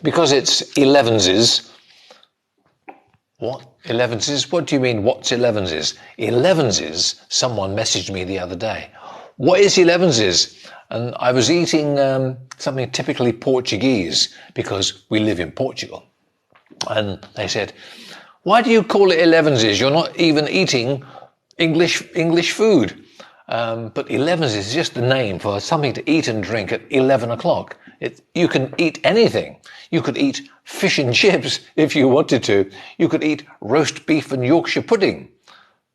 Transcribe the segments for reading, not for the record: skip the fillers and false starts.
because it's 11s. What? 11s? What do you mean, what's 11s? 11s, someone messaged me the other day. What is 11s? And I was eating something typically Portuguese because we live in Portugal. And they said, why do you call it 11s? You're not even eating English food. But 11s is just the name for something to eat and drink at 11 o'clock. You can eat anything. You could eat fish and chips if you wanted to. You could eat roast beef and Yorkshire pudding.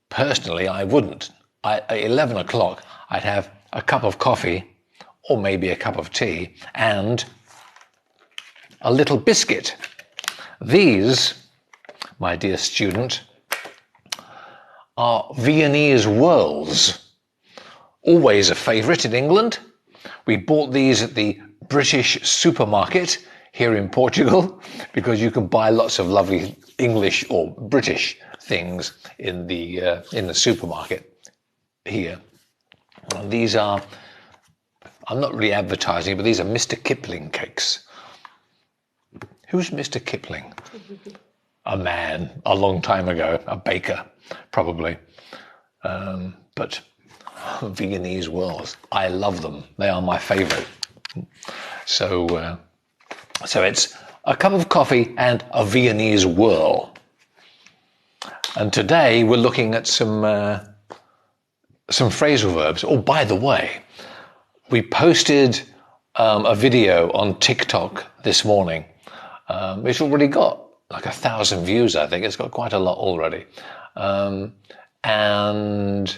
Personally, I wouldn't. At 11 o'clock, I'd have a cup of coffee or maybe a cup of tea and a little biscuit. These, my dear student, are Viennese whirls. Always a favourite in England. We bought these at the British supermarket here in Portugal because you can buy lots of lovely English or British things in the supermarket here. And these are, I'm not really advertising, but these are Mr. Kipling cakes. Who's Mr. Kipling? A man, a long time ago, a baker, probably. But Viennese whirls, I love them. They are my favourite. So it's a cup of coffee and a Viennese whirl. And today we're looking at some phrasal verbs. Oh, by the way, we posted a video on TikTok this morning. It's already got like 1,000 views, I think. It's got quite a lot already. And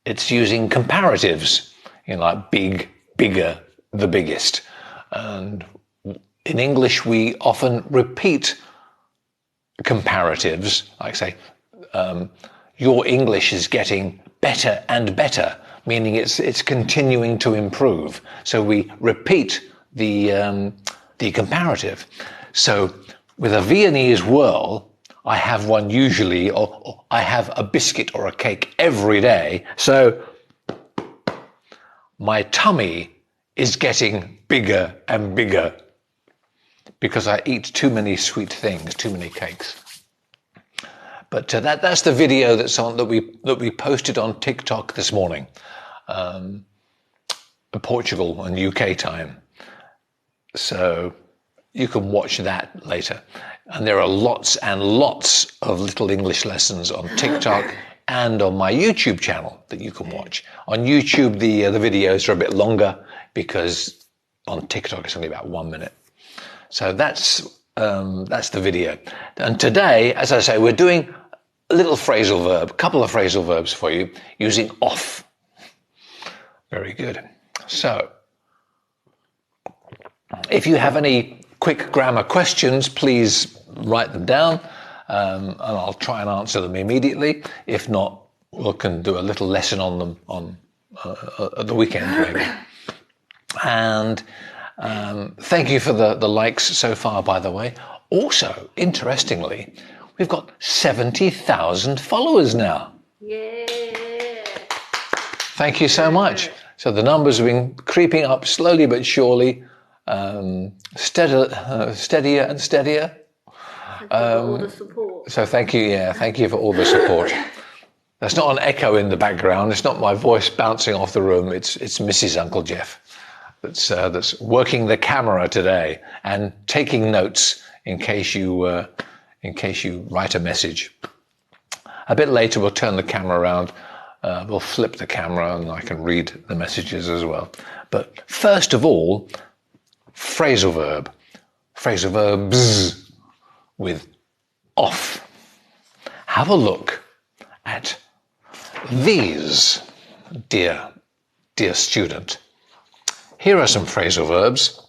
it's using comparatives, like big, bigger, the biggest. And in English, we often repeat comparatives, like say, your English is getting better and better, meaning it's continuing to improve. So we repeat the comparative. So with a Viennese whirl, I have one usually, or I have a biscuit or a cake every day. So my tummy is getting bigger and bigger because I eat too many sweet things, too many cakes. But that's the video that's on that we posted on TikTok this morning, Portugal and UK time. So you can watch that later. And there are lots and lots of little English lessons on TikTok and on my YouTube channel that you can watch. On YouTube, the videos are a bit longer because on TikTok it's only about 1 minute. So that's the video. And today, as I say, we're doing a little phrasal verb, a couple of phrasal verbs for you using off. Very good. So if you have any quick grammar questions, please write them down, and I'll try and answer them immediately. If not, we can do a little lesson on them at the weekend, maybe. And thank you for the likes so far, by the way. Also, interestingly, we've got 70,000 followers now. Yeah. Thank you so much. So the numbers have been creeping up slowly but surely. Steadier and steadier. All the support. So thank you for all the support. That's not an echo in the background. It's not my voice bouncing off the room. It's Mrs. Uncle Geoff that's working the camera today and taking notes in case you write a message. A bit later we'll turn the camera around. We'll flip the camera and I can read the messages as well. But first of all, phrasal verb. Phrasal verbs with off. Have a look at these, dear student. Here are some phrasal verbs.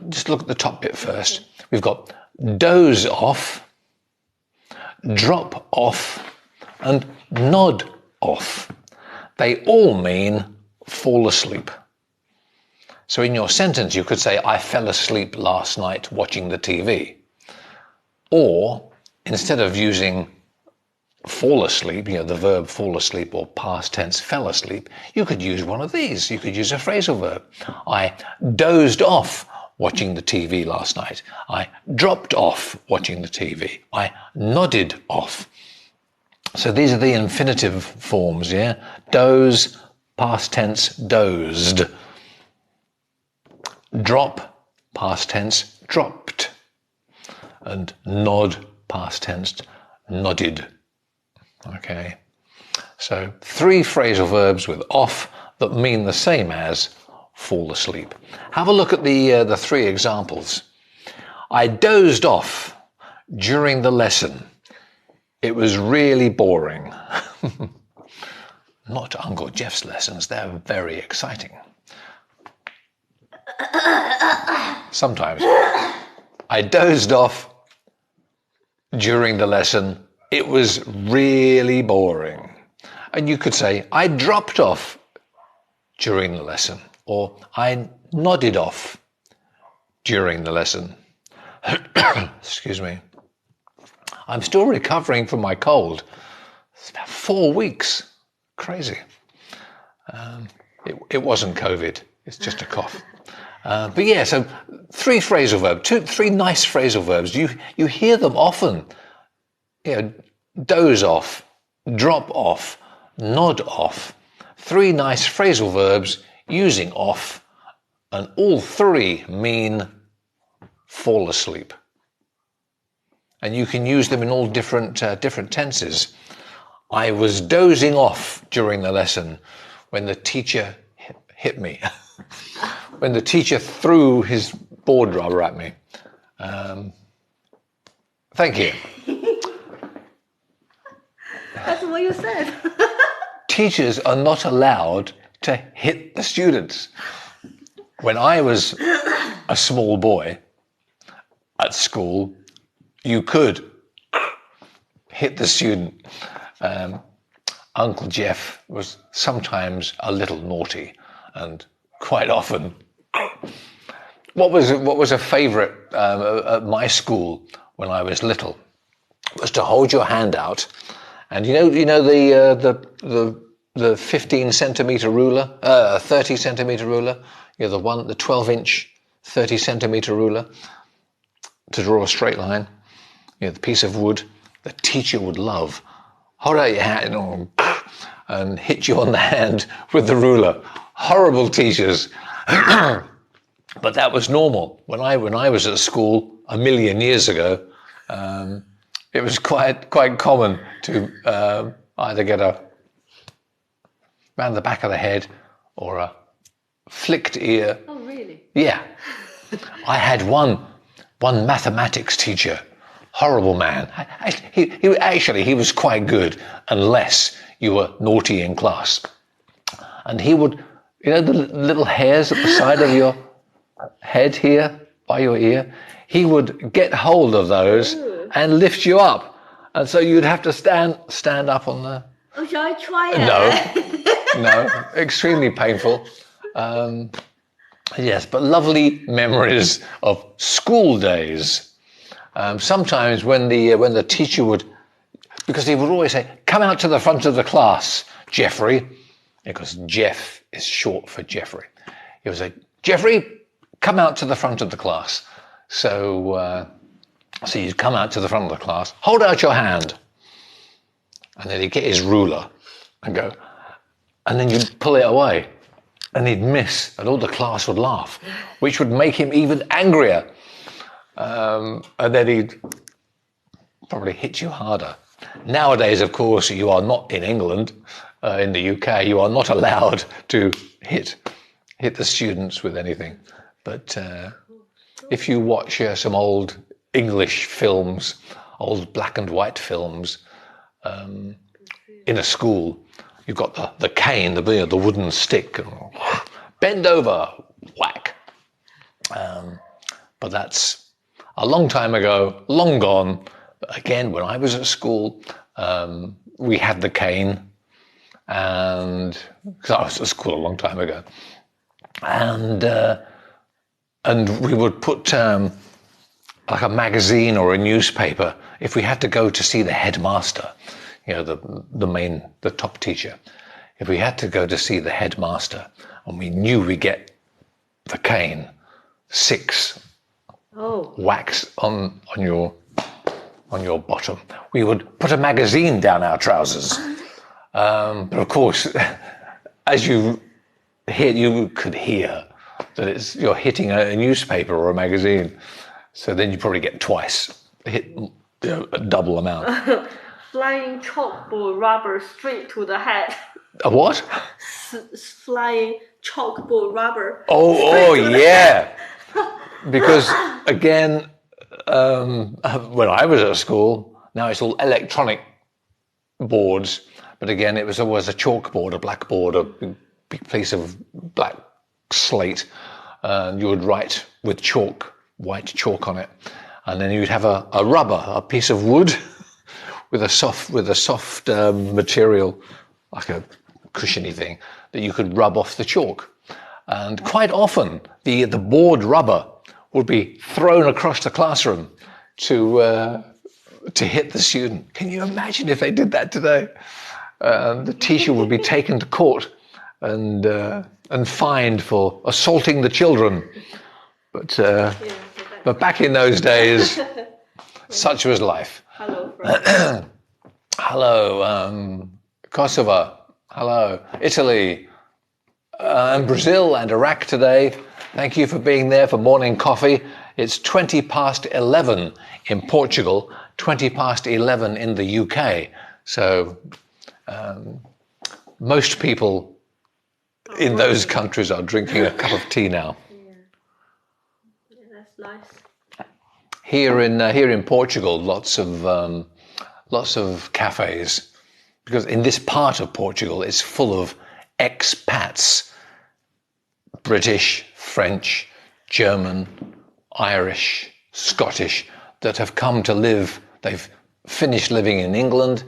Just look at the top bit first. We've got doze off, drop off, and nod off. They all mean fall asleep. So in your sentence, you could say, I fell asleep last night watching the TV. Or instead of using fall asleep, the verb fall asleep or past tense fell asleep, you could use one of these. You could use a phrasal verb. I dozed off watching the TV last night. I dropped off watching the TV. I nodded off. So these are the infinitive forms, yeah? Doze, past tense, dozed. Drop, past tense, dropped. And nod, past tense, nodded. Okay. So 3 phrasal verbs with off that mean the same as fall asleep. Have a look at the 3 examples. I dozed off during the lesson. It was really boring. Not Uncle Geoff's lessons, they're very exciting. Sometimes. I dozed off during the lesson. It was really boring. And you could say, I dropped off during the lesson, or I nodded off during the lesson. Excuse me. I'm still recovering from my cold. It's about 4 weeks. Crazy. It wasn't COVID. It's just a cough. But yeah, so 3 phrasal verbs, 3 nice phrasal verbs. You hear them often. You know, doze off, drop off, nod off. 3 nice phrasal verbs using off, and all 3 mean fall asleep. And you can use them in all different tenses. I was dozing off during the lesson when the teacher hit me. When the teacher threw his board rubber at me. Thank you. That's what you said. Teachers are not allowed to hit the students. When I was a small boy at school, you could hit the student. Uncle Geoff was sometimes a little naughty, and quite often. What was a favourite at my school when I was little was to hold your hand out, and you know the 15 centimetre ruler, 30 centimetre ruler, you know, the 12-inch 30 centimetre ruler to draw a straight line. You know, the piece of wood the teacher would love. Hold out your hand and hit you on the hand with the ruler. Horrible teachers. But that was normal. When I was at school a million years ago, it was quite common to either get a round the back of the head or a flicked ear. Oh, really? Yeah. I had one mathematics teacher, horrible man. He was quite good unless you were naughty in class. And he would, you know, the little hairs at the side of your head here, by your ear, he would get hold of those and lift you up. And so you'd have to stand up on the... Oh, shall I try it? No, extremely painful. Yes, but lovely memories of school days. Sometimes when the teacher would, because he would always say, "Come out to the front of the class, Jeffrey," because Geoff is short for Jeffrey. He would say, "Jeffrey, come out to the front of the class." So you'd come out to the front of the class, hold out your hand, and then he'd get his ruler and go, and then you'd pull it away, and he'd miss, and all the class would laugh, which would make him even angrier. And then he'd probably hit you harder. Nowadays, of course, you are not in England, in the UK, you are not allowed to hit the students with anything. But if you watch some old English films, old black and white films, in a school, you've got the cane, the wooden stick, bend over, whack. But that's a long time ago, long gone. But again, when I was at school, we had the cane, and because I was at school a long time ago, and we would put like a magazine or a newspaper if we had to go to see the headmaster, you know, the top teacher. If we had to go to see the headmaster and we knew we'd get the cane, 6 Oh. wax on your bottom. We would put a magazine down our trousers. But of course, as you hit, you could hear that you're hitting a newspaper or a magazine. So then you probably get twice, hit a double amount. Flying chalkboard rubber straight to the head. A what? Flying chalkboard rubber. Oh yeah. Because again, when I was at school, now it's all electronic boards. But again, it was always a chalkboard, a blackboard, a big piece of black slate. And you would write with chalk, white chalk on it. And then you'd have a rubber, a piece of wood with a soft material, like a cushiony thing, that you could rub off the chalk. And quite often, the board rubber would be thrown across the classroom to hit the student. Can you imagine if they did that today? The teacher would be taken to court and fined for assaulting the children. But back in those days, such was life. Hello, friend. Hello, Kosovo. Hello, Italy, and Brazil and Iraq today. Thank you for being there for morning coffee. It's 11:20 in Portugal, 11:20 in the UK. So most people in those countries are drinking a cup of tea now. Yeah, that's nice. Here in Portugal, lots of cafes, because in this part of Portugal, it's full of expats, British, French, German, Irish, Scottish, that have come to live. They've finished living in England,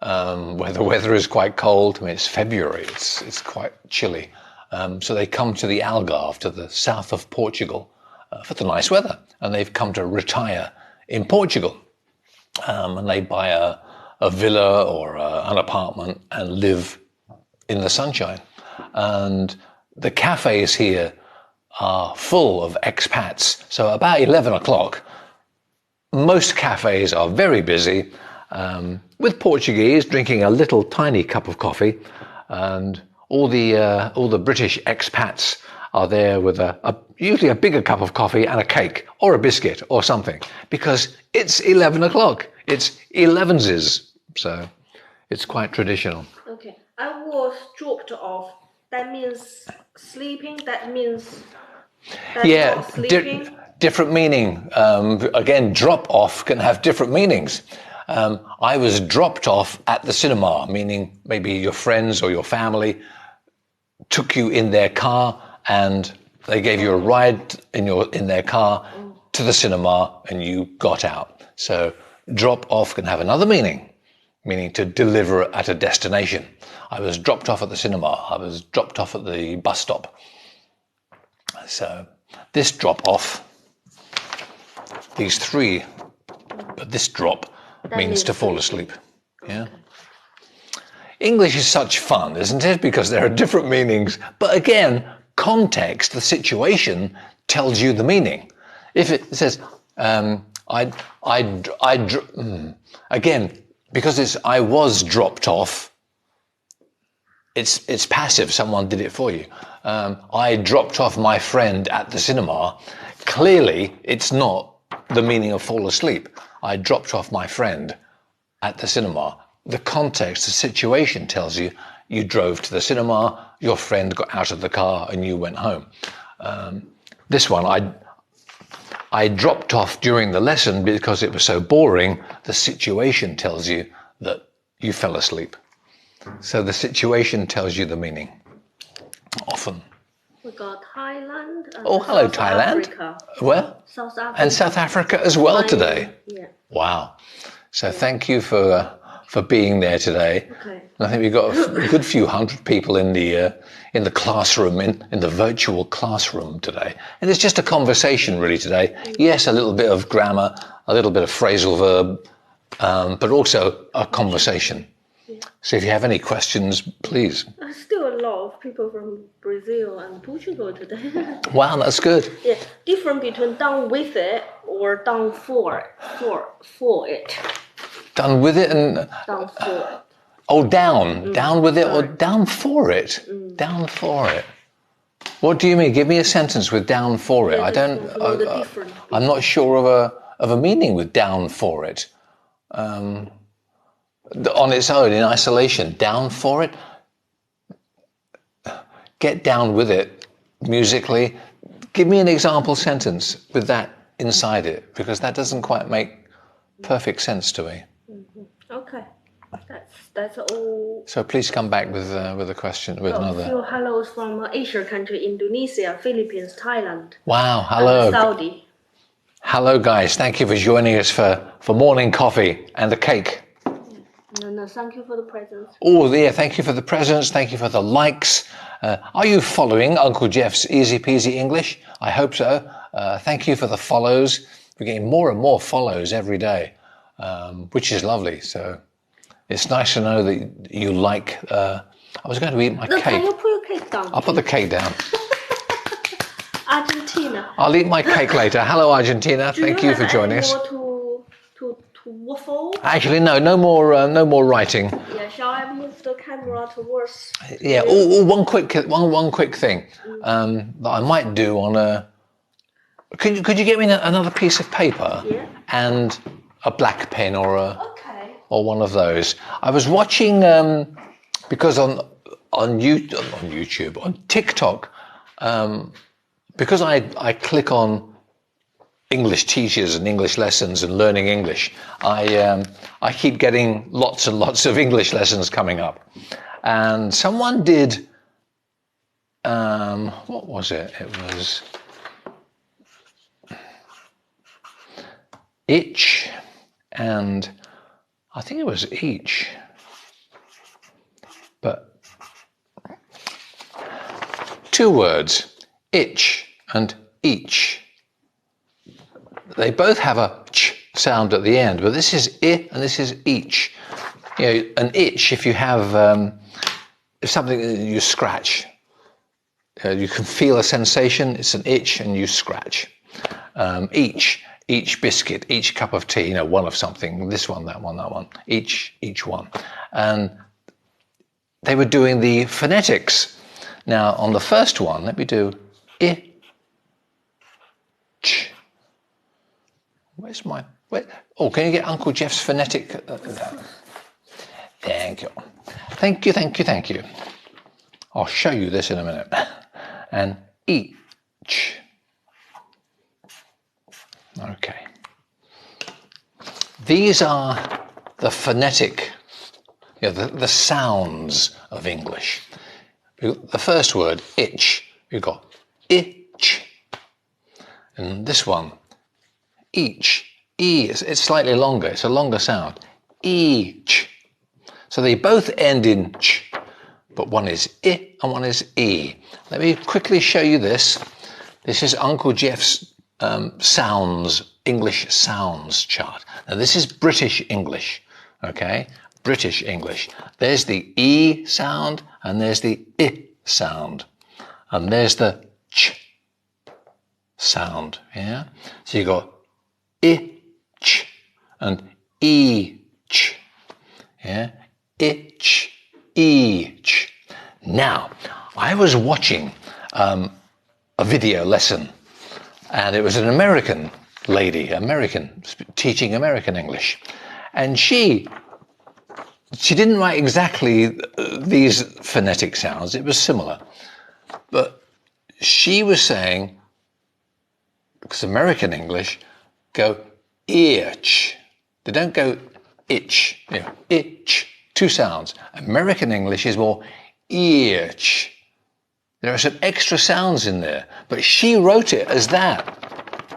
where the weather is quite cold. I mean, it's February, it's quite chilly. So they come to the Algarve, to the south of Portugal, for the nice weather. And they've come to retire in Portugal. And they buy a villa or an apartment and live in the sunshine. And the cafes here are full of expats. So about 11 o'clock, most cafes are very busy, with Portuguese drinking a little tiny cup of coffee, and all the British expats are there with usually a bigger cup of coffee and a cake or a biscuit or something, because it's 11 o'clock. It's 11s, so it's quite traditional. Okay, I was dropped off. That means sleeping. That means not sleeping. Different meaning. Again, drop off can have different meanings. I was dropped off at the cinema, meaning maybe your friends or your family took you in their car and they gave you a ride in their car to the cinema and you got out. So drop off can have another meaning to deliver at a destination. I was dropped off at the cinema. I was dropped off at the bus stop. So this drop off, these three, but this drop means to fall asleep. Yeah. English is such fun, isn't it? Because there are different meanings. But again, context, the situation tells you the meaning. If it says, again, because I was dropped off, it's passive. Someone did it for you. I dropped off my friend at the cinema. Clearly, it's not the meaning of fall asleep. I dropped off my friend at the cinema. The context, the situation tells you you drove to the cinema, your friend got out of the car and you went home. This one, I dropped off during the lesson because it was so boring. The situation tells you that you fell asleep. So the situation tells you the meaning, often. We got Thailand. And hello, South Thailand. Africa. Where? South Africa. And South Africa as well today. Yeah. Wow. So thank you for being there today. Okay. And I think we've got a good few hundred people in the classroom, in the virtual classroom today. And it's just a conversation really today. Yes, a little bit of grammar, a little bit of phrasal verb, but also a conversation. Yeah. So if you have any questions, please. I still lot of people from Brazil and Portugal today. Wow, that's good. Yeah, different between done with it or done for it. Done with it and... Done for it. Oh, down with it or down for it? Down for it. What do you mean? Give me a sentence with down for it. Yeah, I don't... know the difference. I'm not sure of a meaning with down for it. On its own, in isolation, down for it. Get down with it musically. Give me an example sentence with that inside it, because that doesn't quite make perfect sense to me. Okay, that's all. So please come back with a question, with another. A few hellos from Asia country, Indonesia, Philippines, Thailand. Wow, hello. And Saudi. Hello guys, thank you for joining us for morning coffee and the cake. No, thank you for the presents. Oh yeah, thank you for the presents, thank you for the likes. Are you following Uncle Geoff's Easy-Peasy English? I hope so. Thank you for the follows. We're getting more and more follows every day, which is lovely. So it's nice to know that you like... I was going to eat my cake. Can you put your cake down? I'll put the cake down. Argentina. I'll eat my cake later. Hello, Argentina. Thank you for joining us. To waffle? Actually, no more writing. Yeah, shall I move the camera towards? Yeah. One quick thing that I might do on a. Could you get me another piece of paper? Yeah. And a black pen or Okay. or one of those. I was watching because on YouTube, on TikTok, because I click on English teachers and English lessons and learning English, I keep getting lots and lots of English lessons coming up. And someone did, what was it? It was itch, and I think it was each, but 2 words, itch and each. They both have a ch sound at the end, but this is I and this is each. You know, an itch, if you have something that you scratch, you can feel a sensation, it's an itch and you scratch. Each biscuit, each cup of tea, one of something, this one, that one, each one. And they were doing the phonetics. Now, on the first one, let me do I, ch. Where's my... Oh, can you get Uncle Geoff's phonetic... Thank you. Thank you. I'll show you this in a minute. And each. Okay. These are the phonetic, the sounds of English. The first word, itch, you've got itch. And this one, each, E, it's slightly longer, it's a longer sound. Each. So they both end in ch, but one is I and one is E. Let me quickly show you this. This is Uncle Geoff's sounds, English sounds chart. Now this is British English, okay? British English. There's the E sound and there's the I sound. And there's the ch sound, yeah? So you got itch and each, yeah? Itch, each. Now, I was watching a video lesson, and it was an American lady, teaching American English. And she didn't write exactly these phonetic sounds, it was similar. But she was saying, because American English go itch. They don't go itch, itch, 2 sounds. American English is more itch. There are some extra sounds in there, but she wrote it as that.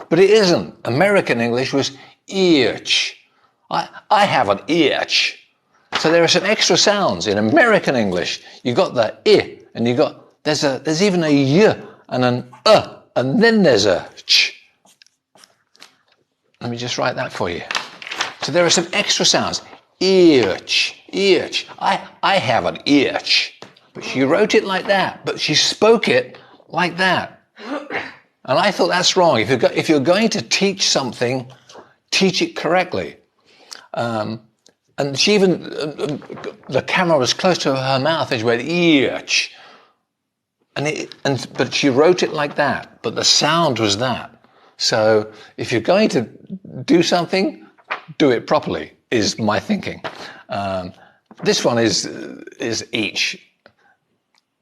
But it isn't. American English was itch. I have an itch. So there are some extra sounds in American English. You got the I, and you got there's even a y and an and then there's a ch. Let me just write that for you. So there are some extra sounds. Itch, itch. I have an itch. but she wrote it like that, but she spoke it like that. And I thought that's wrong. If you're going to teach something, teach it correctly. And she even, the camera was close to her mouth and she went, eech. But she wrote it like that, but the sound was that. So if you're going to do something, do it properly, is my thinking. This one is each,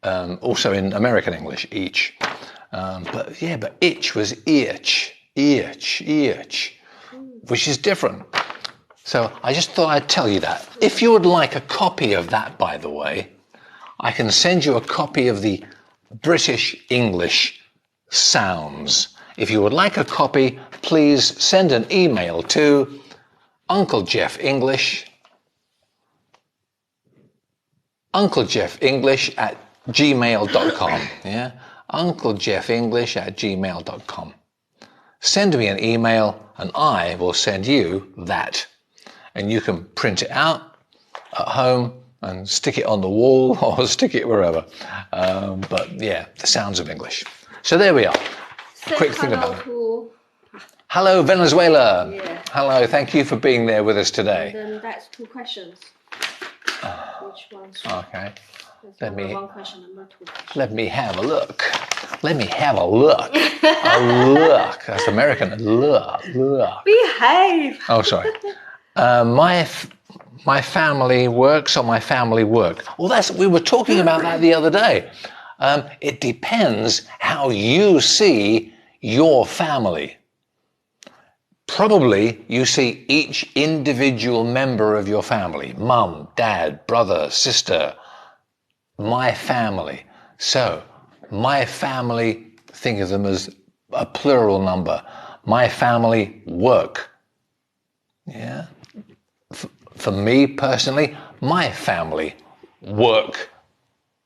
also in American English, each. But itch was each, which is different. So I just thought I'd tell you that. If you would like a copy of that, by the way, I can send you a copy of the British English sounds. If you would like a copy, please send an email to Uncle Geoff English, unclegeofFenglish@gmail.com. Yeah, unclegeofFenglish@gmail.com. Send me an email and I will send you that. And you can print it out at home and stick it on the wall or stick it wherever. But yeah, the sounds of English. So there we are. Quick thing about it. Hello, Venezuela. Yeah. Hello, thank you for being there with us today. And then that's 2 questions. Which one's Okay. one question, number 2 question. Let me have a look. Let me have a look. A look. That's American. Look. Behave. Oh, sorry. My family works or my family work. Well, we were talking about that the other day. It depends how you see your family. Probably you see each individual member of your family. Mum, dad, brother, sister. My family. So, my family, think of them as a plural number. My family work. Yeah. For me personally, my family work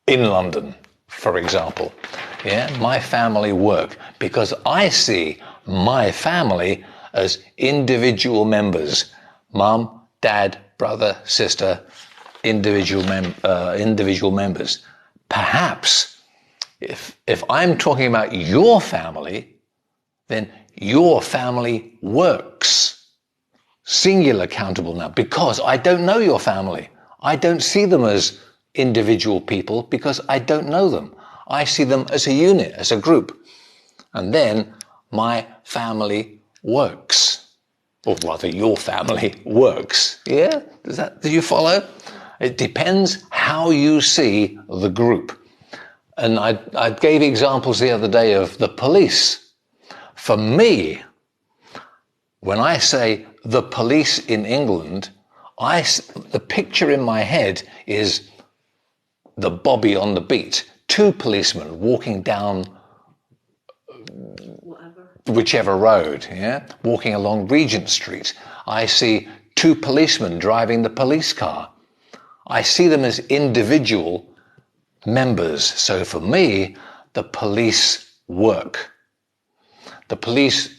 in London, for example. Yeah, my family work because I see my family as individual members. Mum, dad, brother, sister, individual members. Perhaps if I'm talking about your family, then your family works. Singular countable now, because I don't know your family. I don't see them as individual people because I don't know them. I see them as a unit, as a group. And then my family works. Or rather, your family works. Yeah? Do you follow? It depends how you see the group. And I gave examples the other day of the police. For me, when I say the police in England, the picture in my head is the Bobby on the beat. 2 policemen walking down whichever road, yeah, walking along Regent Street. I see 2 policemen driving the police car. I see them as individual members. So for me, the police work. The police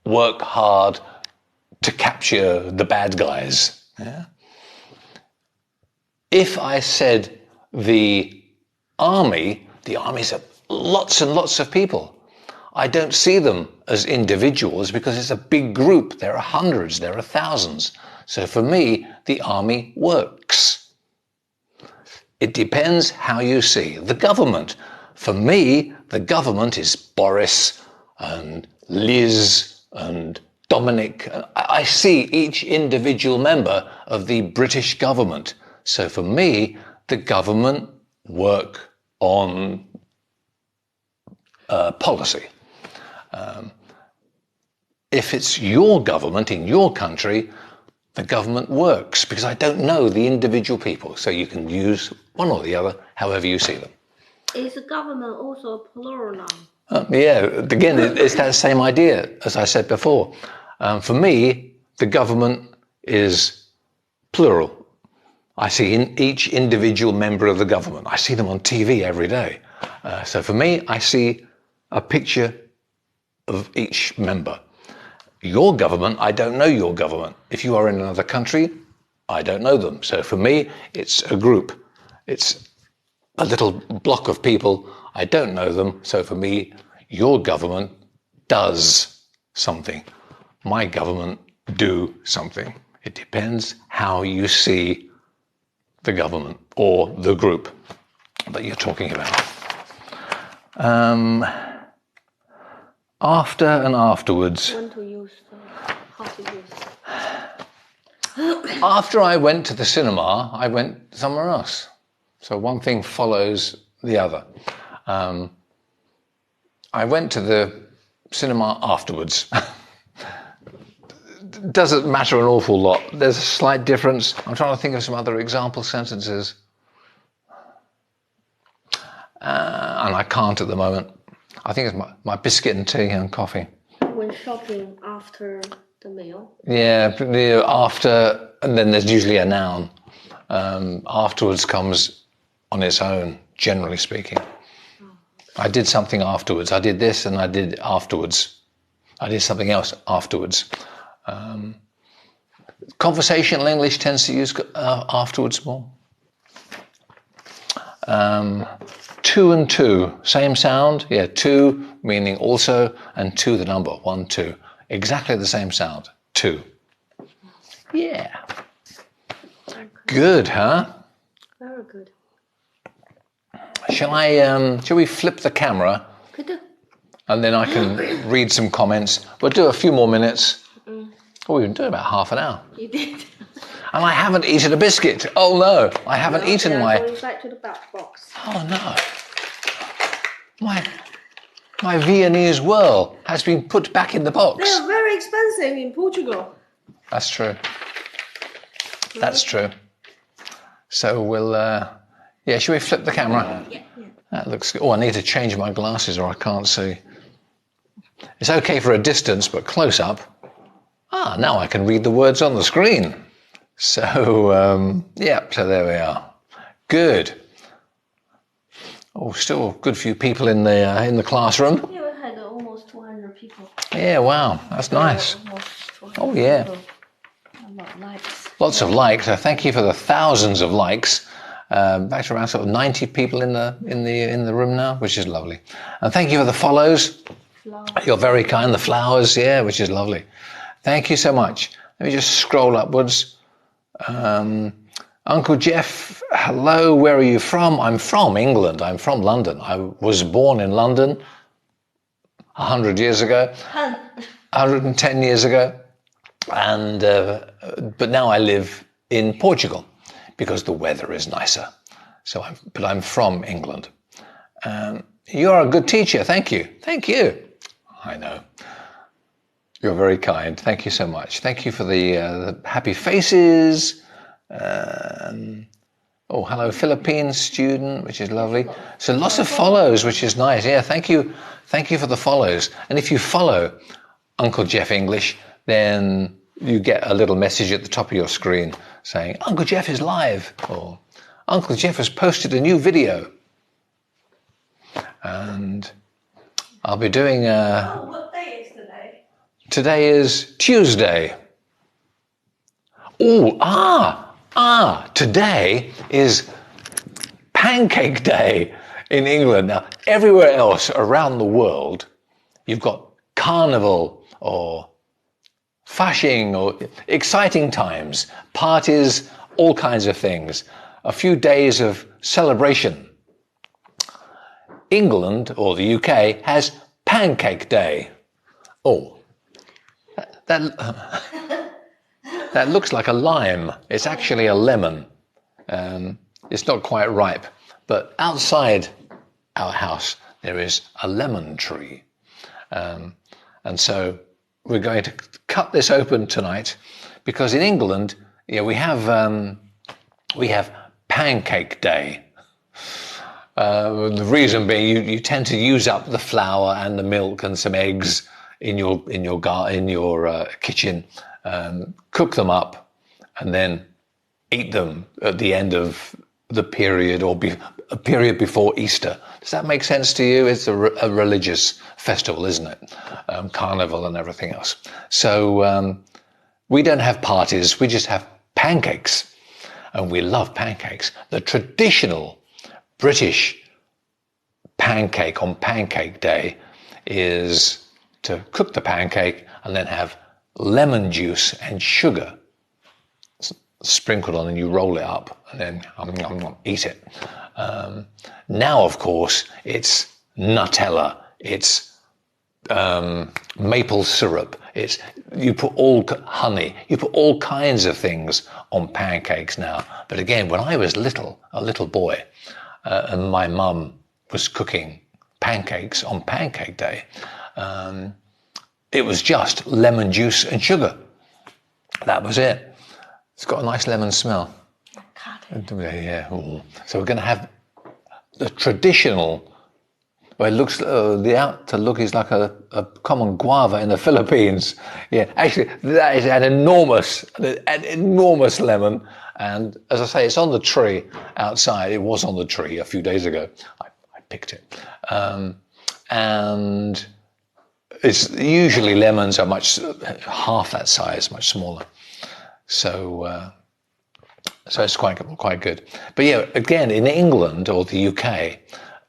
work hard to capture the bad guys. Yeah? If I said the army's lots and lots of people. I don't see them as individuals because it's a big group. There are hundreds, there are thousands. So for me, the army works. It depends how you see the government. For me, the government is Boris and Liz and Dominic. I see each individual member of the British government. So for me, the government work on policy. If it's your government in your country, the government works because I don't know the individual people. So you can use one or the other, however you see them. Is the government also a plural noun? Yeah, again, it's that same idea as I said before. For me, the government is plural. I see each individual member of the government. I see them on TV every day. So for me, I see a picture of each member. Your government, I don't know your government. If you are in another country, I don't know them. So for me, it's a group. It's a little block of people. I don't know them. So for me, your government does something. My government do something. It depends how you see the government or the group that you're talking about. After and afterwards. When to use, how to use. After I went to the cinema, I went somewhere else. So one thing follows the other. I went to the cinema afterwards. Doesn't matter an awful lot. There's a slight difference. I'm trying to think of some other example sentences. And I can't at the moment. I think it's my biscuit and tea and coffee. When shopping after the meal. Yeah, after, and then there's usually a noun. Afterwards comes on its own, generally speaking. I did something afterwards. I did this and I did afterwards. I did something else afterwards. Conversational English tends to use afterwards more. Two and two, same sound. Yeah, two meaning also, and two the number, 1, 2. Exactly the same sound, two. Yeah. Good, huh? Very good. Shall we flip the camera? Good. And then I can read some comments. We'll do a few more minutes. Oh, we've been doing about half an hour. You did. And I haven't eaten a biscuit. Oh no, I haven't eaten my... Going back to the back box. Oh no. My Viennese whirl has been put back in the box. They're very expensive in Portugal. That's true. That's true. So we'll... shall we flip the camera? Yeah. That looks good. Oh, I need to change my glasses or I can't see. It's okay for a distance, but close up. Now I can read the words on the screen. So, so there we are. Good. Oh, still a good few people in the classroom. Yeah, we had almost 200 people. Yeah, wow, that's nice. Oh, yeah. People. A lot of likes. Lots of likes. So thank you for the thousands of likes. Back to around sort of 90 people in the room now, which is lovely. And thank you for the follows. Flowers. You're very kind. The flowers, yeah, which is lovely. Thank you so much. Let me just scroll upwards. Uncle Geoff, hello, where are you from? I'm from England. I'm from London. I was born in London 100 years ago, 110 years ago. And but now I live in Portugal because the weather is nicer. But I'm from England. You're a good teacher. Thank you. Thank you. I know. You're very kind. Thank you so much. Thank you for the happy faces. Hello, Philippine student, which is lovely. So lots of follows, which is nice. Yeah, thank you. Thank you for the follows. And if you follow Uncle Geoff English, then you get a little message at the top of your screen saying, Uncle Geoff is live, or Uncle Geoff has posted a new video. And I'll be doing What day is today? Today is Tuesday. Today is Pancake Day in England. Now, everywhere else around the world, you've got carnival or fasching or exciting times, parties, all kinds of things, a few days of celebration. England, or the UK, has Pancake Day. Oh, that looks like a lime. It's actually a lemon. It's not quite ripe, but outside our house there is a lemon tree. And so we're going to cut this open tonight because in England, we have Pancake Day. The reason being you tend to use up the flour and the milk and some eggs in your kitchen, cook them up, and then eat them at the end of the period or a period before Easter. Does that make sense to you? It's a religious festival, isn't it? Carnival and everything else. So we don't have parties. We just have pancakes, and we love pancakes. The traditional British pancake on Pancake Day is to cook the pancake and then have lemon juice and sugar sprinkled on, and you roll it up and then eat it. Now, of course, it's Nutella, it's maple syrup, you put all honey, you put all kinds of things on pancakes now. But again, when I was a little boy, and my mum was cooking pancakes on Pancake Day, it was just lemon juice and sugar. That was it. It's got a nice lemon smell. Yeah. Ooh. So we're going to have the traditional. Well, it looks the outer look is like a common guava in the Philippines. Yeah, actually, that is an enormous lemon. And as I say, it's on the tree outside. It was on the tree a few days ago. I picked it, and it's usually lemons are much half that size, much smaller. So it's quite good. But yeah, again, in England or the UK,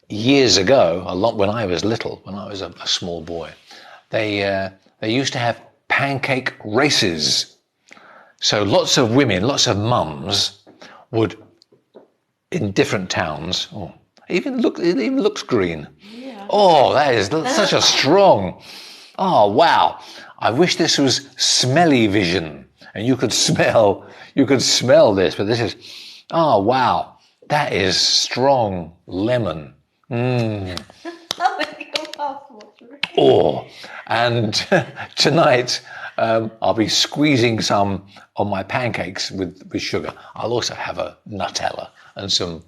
years ago, when I was little, when I was a small boy, they used to have pancake races. So lots of women, lots of mums would, in different towns, it even looks green. Yeah. Oh, that is such a strong. Oh, wow. I wish this was smelly vision. And you could smell this, but this is, oh wow, that is strong lemon. Oh, and tonight I'll be squeezing some on my pancakes with sugar. I'll also have a Nutella and some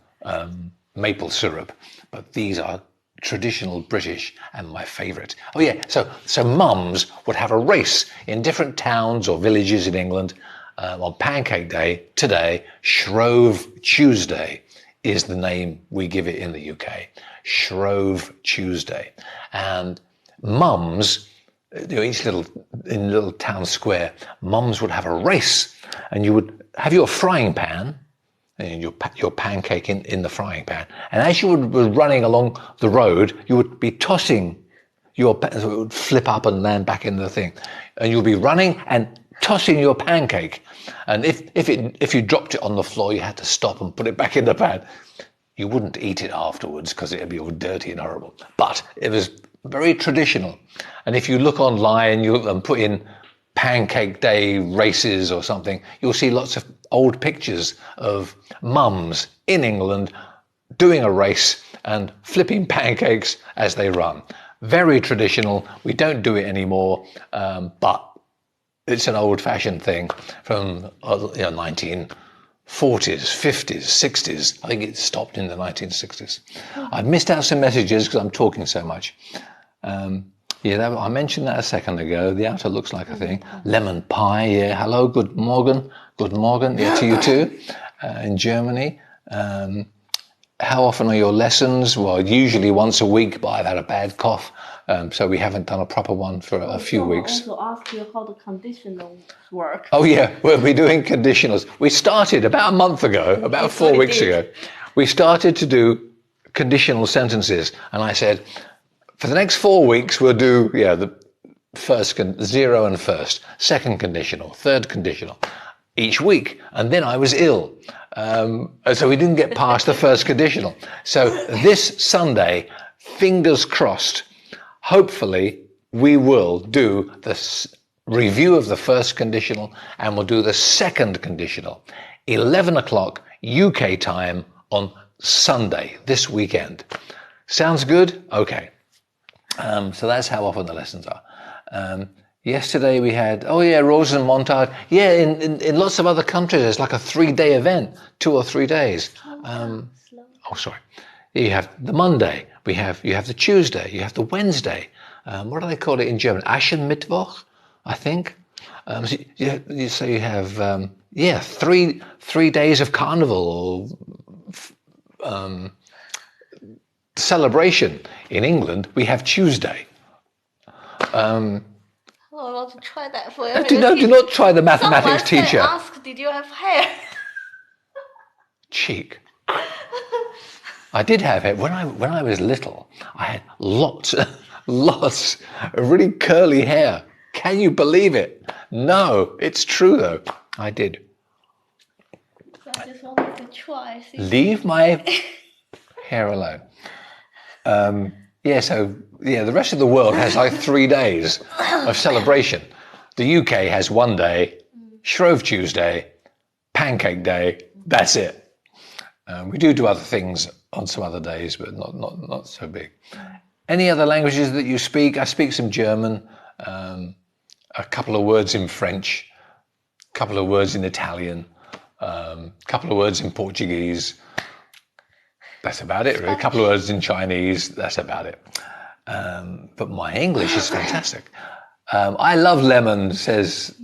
maple syrup, but these are traditional British and my favourite. Oh yeah, so mums would have a race in different towns or villages in England on Pancake Day. Today, Shrove Tuesday is the name we give it in the UK. Shrove Tuesday. And mums, each little town square, mums would have a race, and you would have your frying pan, and your pancake in the frying pan. And as you were running along the road, you would be tossing so it would flip up and land back in the thing. And you'll be running and tossing your pancake. And if you dropped it on the floor, you had to stop and put it back in the pan. You wouldn't eat it afterwards because it'd be all dirty and horrible. But it was very traditional. And if you look online and put in Pancake Day races or something, you'll see lots of old pictures of mums in England doing a race and flipping pancakes as they run. Very traditional. We don't do it anymore, but it's an old-fashioned thing from 1940s, 50s, 60s. I think it stopped in the 1960s. I missed out some messages because I'm talking so much. I mentioned that a second ago. The outer looks like a thing. Lemon pie, yeah. Hello, good morgen. Good morgen, yeah, to you too, in Germany. How often are your lessons? Well, usually once a week, but I've had a bad cough, so we haven't done a proper one for a few weeks. I also ask you how the conditionals work. Oh yeah, we'll be doing conditionals. We started about a month ago, about 4 weeks ago. We started to do conditional sentences, and I said, for the next 4 weeks, we'll do the first zero and first, second conditional, third conditional, each week. And then I was ill, so we didn't get past the first conditional. So this Sunday, fingers crossed, hopefully we will do the review of the first conditional, and we'll do the second conditional, 11 o'clock UK time on Sunday, this weekend. Sounds good? Okay. So that's how often the lessons are. Yesterday we had, Rosenmontag. Yeah, in lots of other countries, it's like a 3-day event, 2 or 3 days. You have the Monday, you have the Tuesday, you have the Wednesday. What do they call it in German? Aschermittwoch, I think. So you have, 3 days of carnival or celebration. In England, we have Tuesday. I want to try that for you. Do not try the mathematics teacher. Ask, did you have hair? Cheek. I did have it when I was little. I had lots of really curly hair. Can you believe it? No, it's true though. I did. I just wanted to try. Leave my hair alone. The rest of the world has like 3 days of celebration. The UK has 1 day, Shrove Tuesday, Pancake Day. That's it. We do other things on some other days, but not so big. Any other languages that you speak? I speak some German, a couple of words in French, a couple of words in Italian, a couple of words in Portuguese. That's about it, really. A couple of words in Chinese. That's about it. But my English is fantastic. I love lemon, says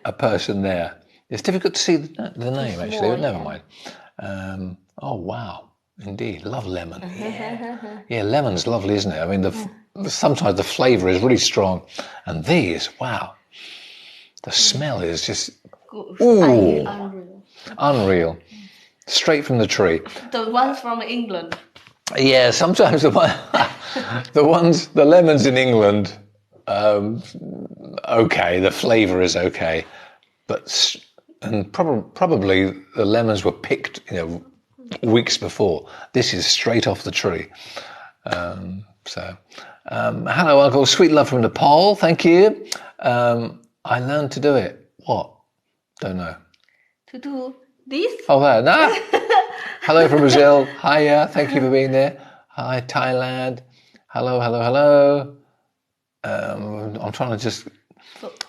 a person there. It's difficult to see the name, actually, but never mind. Oh, wow. Indeed. Love lemon. Yeah, lemon's lovely, isn't it? I mean, sometimes the flavour is really strong. And these, wow. The smell is just... Ooh. Unreal. Straight from the tree. The ones from England. Yeah, sometimes the lemons in England, okay, the flavour is okay, and probably the lemons were picked, weeks before. This is straight off the tree. Hello, Uncle. Sweet love from Nepal. Thank you. I learned to do it. What? Don't know. To do this? Oh, there. Nah. Hello from Brazil. Hiya. Thank you for being there. Hi, Thailand. Hello. I'm trying to just...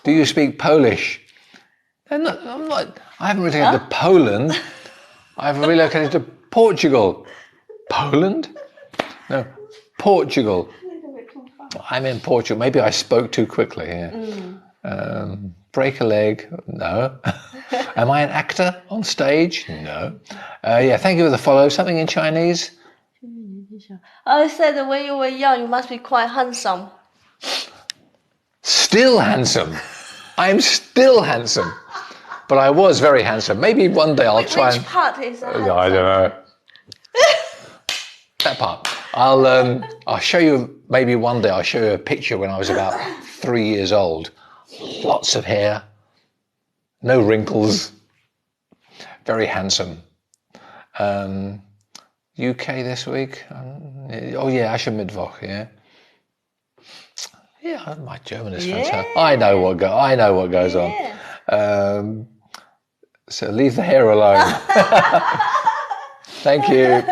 Do you speak Polish? I haven't relocated to Poland. I've relocated to Portugal. Poland? No, Portugal. I'm in Portugal. Maybe I spoke too quickly. Yeah. Break a leg? No. Am I an actor on stage? No. Thank you for the follow. Something in Chinese? I said that when you were young, you must be quite handsome. Still handsome. I'm still handsome. But I was very handsome. Maybe one day I'll try. Which part is that? I don't know. That part. I'll show you. Maybe one day I'll show you a picture when I was about 3 years old. Lots of hair, no wrinkles, very handsome. UK this week. Asher Mittwoch. Yeah, my German is fantastic. I know what goes on. So leave the hair alone. Thank you.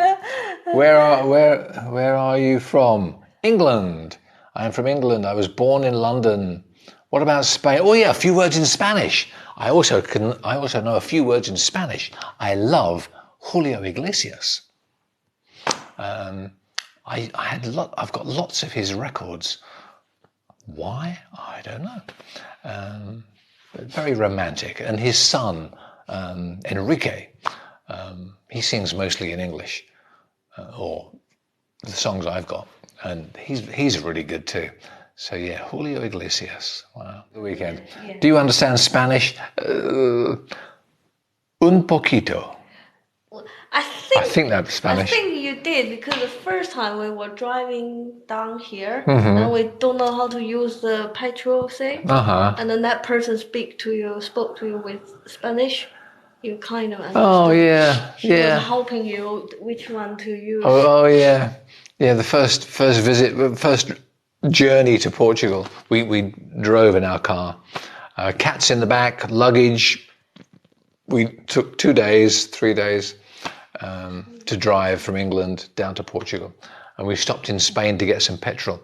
Where are you from? England. I am from England. I was born in London. What about Spain? Oh yeah, a few words in Spanish. I also know a few words in Spanish. I love Julio Iglesias. I've got lots of his records. Why? I don't know. But very romantic. And his son, Enrique, he sings mostly in English, or the songs I've got, and he's really good too. So yeah, Julio Iglesias. Wow. The weekend. Yeah. Do you understand Spanish? Un poquito. I think that's Spanish. I think you did, because the first time we were driving down here, and we don't know how to use the petrol thing, and then that person spoke to you with Spanish. You kind of understood. Oh yeah, she was helping you which one to use. Oh yeah. The first journey to Portugal, we drove in our car. Cats in the back, luggage. We took 2 days, 3 days to drive from England down to Portugal, and we stopped in Spain to get some petrol.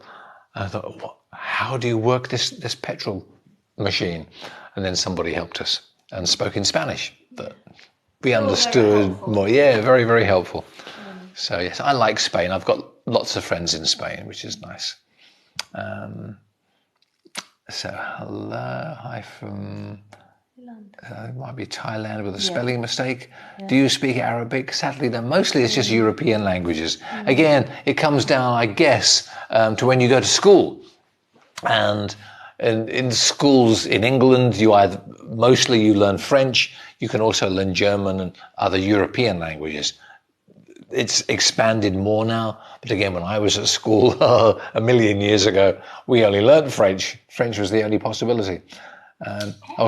And I thought, how do you work this petrol machine? And then somebody helped us and spoke in Spanish, but we understood more. Yeah, very, very helpful. So yes, I like Spain. I've got lots of friends in Spain, which is nice. So hello, hi from it might be Thailand with a spelling mistake. Yeah. Do you speak Arabic? Sadly, no. Mostly it's just European languages. Again, it comes down, I guess, to when you go to school. And in schools in England, you learn French. You can also learn German and other European languages. it's expanded more now. But again, when I was at school a million years ago, we only learnt French. French was the only possibility.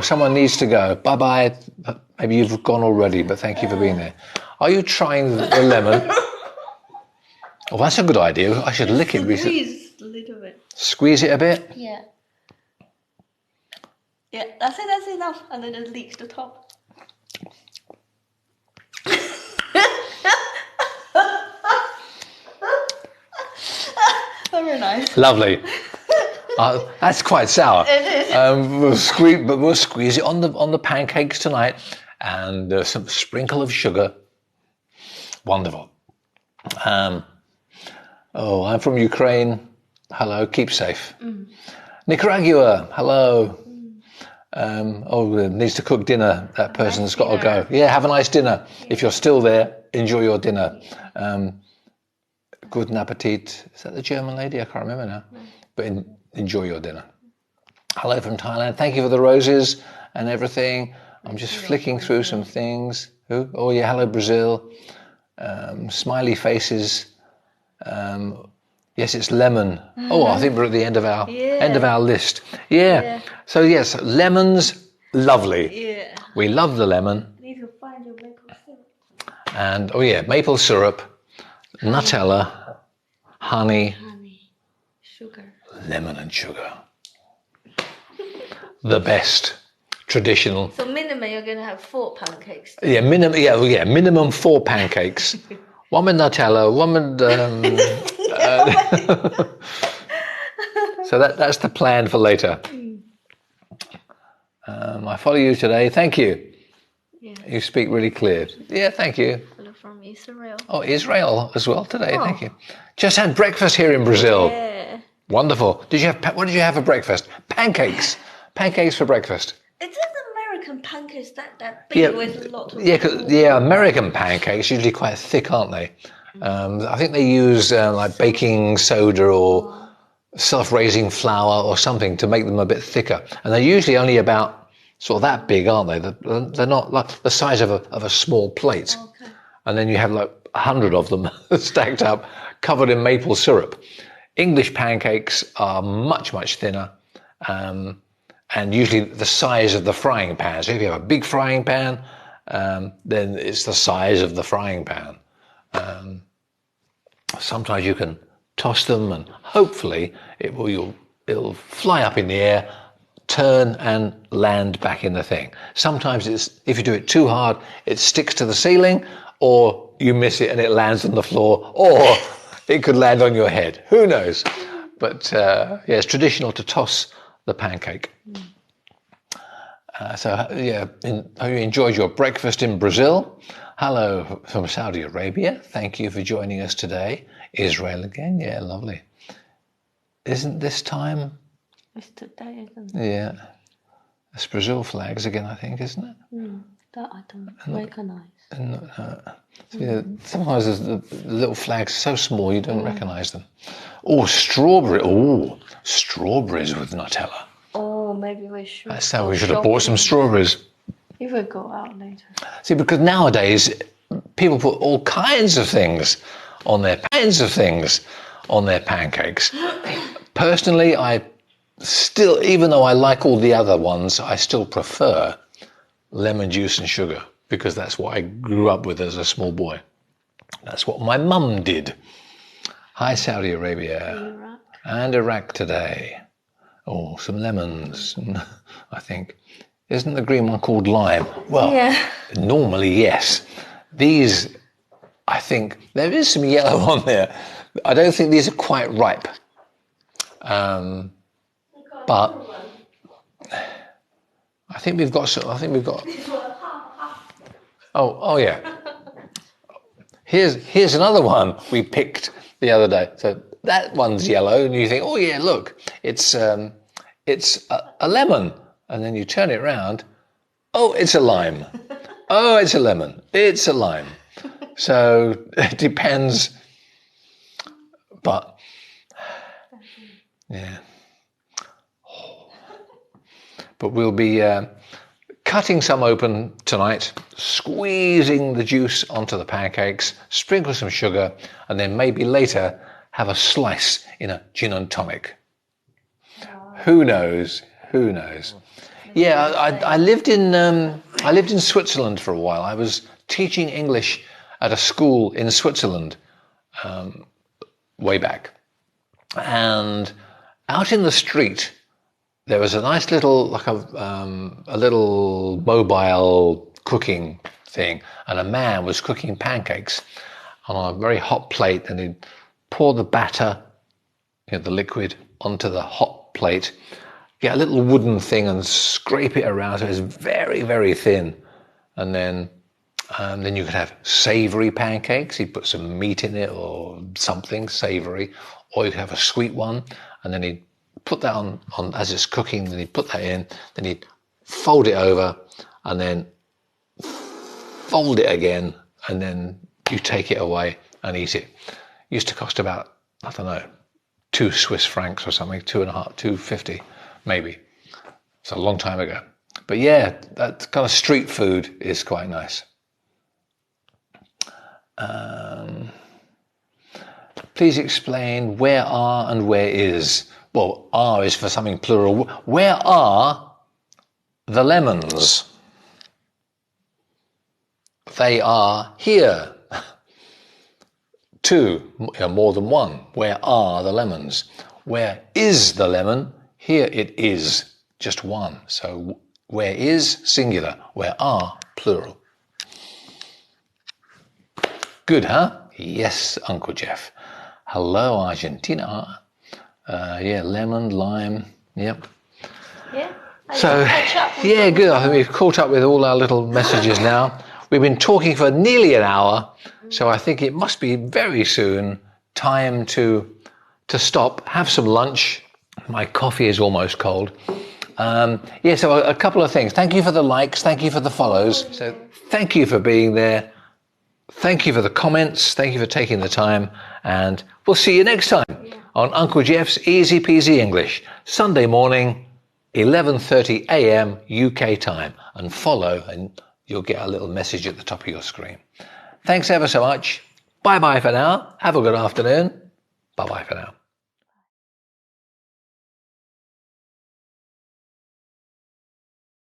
Someone needs to go. Bye-bye. Maybe you've gone already, but thank you for being there. Are you trying the lemon? Oh, that's a good idea. I should lick it. Squeeze a little bit. Squeeze it a bit? Yeah. Yeah, that's it. That's enough. And then it leaks the top. Very nice. Lovely. That's quite sour. It is. We'll squeeze it on the pancakes tonight, and some sprinkle of sugar. Wonderful. I'm from Ukraine. Hello, keep safe. Nicaragua. Hello. Needs to cook dinner. That person's got to go. Yeah, have a nice dinner. Yeah. If you're still there, enjoy your dinner. Guten Appetit. Is that the German lady? I can't remember now. No. But enjoy your dinner. Hello from Thailand. Thank you for the roses and everything. I'm just flicking through some things. Who? Oh yeah, hello Brazil. Smiley faces. Yes, it's lemon. Oh, I think we're at the end of our list. Yeah. So yes, lemons, lovely. Yeah. We love the lemon. You need to find your maple syrup. And maple syrup, Nutella, honey, sugar, lemon and sugar. The best traditional. So minimum, you're gonna have 4 pancakes. Yeah, minimum 4 pancakes. One with Nutella, one with. So that's the plan for later. I follow you today. Thank you. Yeah. You speak really clear. Yeah, thank you. Hello from Israel. Oh, Israel as well today. Oh. Thank you. Just had breakfast here in Brazil. Yeah. Wonderful. What did you have for breakfast? Pancakes. Pancakes for breakfast. It's an American pancakes that big with a lot of. American pancakes usually quite thick, aren't they? I think they use like baking soda or self-raising flour or something to make them a bit thicker, and they're usually only about sort of that big, aren't they? They're not like the size of a small plate. Okay. And then you have like 100 of them stacked up, covered in maple syrup. English pancakes are much, much thinner, and usually the size of the frying pan. So if you have a big frying pan, then it's the size of the frying pan. Sometimes you can toss them and hopefully it'll fly up in the air, turn and land back in the thing. Sometimes if you do it too hard, it sticks to the ceiling, or you miss it and it lands on the floor, or it could land on your head. Who knows? But it's traditional to toss the pancake. Hope you enjoyed your breakfast in Brazil. Hello from Saudi Arabia. Thank you for joining us today. Israel again. Yeah, lovely. Isn't this time? It's today, isn't it? Yeah. It's Brazil flags again, I think, isn't it? That I don't recognise. Sometimes the little flags are so small you don't recognise them. Oh, strawberry. Oh, strawberries with Nutella. Oh, maybe we should. That's how we should have bought some strawberries. If we go out later. See, because nowadays people put all kinds of things on their pancakes. Personally, I still, even though I like all the other ones, I still prefer lemon juice and sugar because that's what I grew up with as a small boy. That's what my mum did. Hi, Saudi Arabia. And Iraq today. Oh, some lemons, I think. Isn't the green one called lime? Well, normally, yes. These, I think, there is some yellow on there. I don't think these are quite ripe. But I think we've got Oh yeah. Here's another one we picked the other day. So that one's yellow, and you think, oh yeah, look, it's a lemon. And then you turn it around, oh, it's a lime. Oh, it's a lemon. It's a lime. So it depends. But, yeah. But we'll be cutting some open tonight, squeezing the juice onto the pancakes, sprinkle some sugar, and then maybe later have a slice in a gin and tonic. Who knows? Who knows? Yeah, I lived in Switzerland for a while. I was teaching English at a school in Switzerland way back, and out in the street there was a nice little, like a little mobile cooking thing, and a man was cooking pancakes on a very hot plate, and he'd pour the batter, the liquid, onto the hot plate, get a little wooden thing and scrape it around so it's very, very thin, and then you could have savoury pancakes. He'd put some meat in it or something savoury, or you could have a sweet one, and then he'd put that on as it's cooking, then he'd put that in, then he'd fold it over, and then fold it again, and then you take it away and eat it. It used to cost about, I don't know, 2 Swiss francs or something, 2.5, 2.50 maybe. It's a long time ago. But yeah, that kind of street food is quite nice. Please explain where are and where is. Well, are is for something plural. Where are the lemons? They are here. 2, more than 1. Where are the lemons? Where is the lemon? Here it is, just 1. So where is, singular. Where are, plural. Good, huh? Yes, Uncle Geoff. Hello, Argentina. Yeah, lemon, lime. Yep. Yeah. So, yeah, good. I think we've caught up with all our little messages now. We've been talking for nearly an hour, so I think it must be very soon time to stop, have some lunch. My coffee is almost cold. Yeah, so a couple of things. Thank you for the likes. Thank you for the follows. So thank you for being there. Thank you for the comments. Thank you for taking the time. And we'll see you next time on Uncle Geoff's Easy-Peasy English, Sunday morning, 11:30 a.m. UK time. And follow, and you'll get a little message at the top of your screen. Thanks ever so much. Bye-bye for now. Have a good afternoon. Bye-bye for now.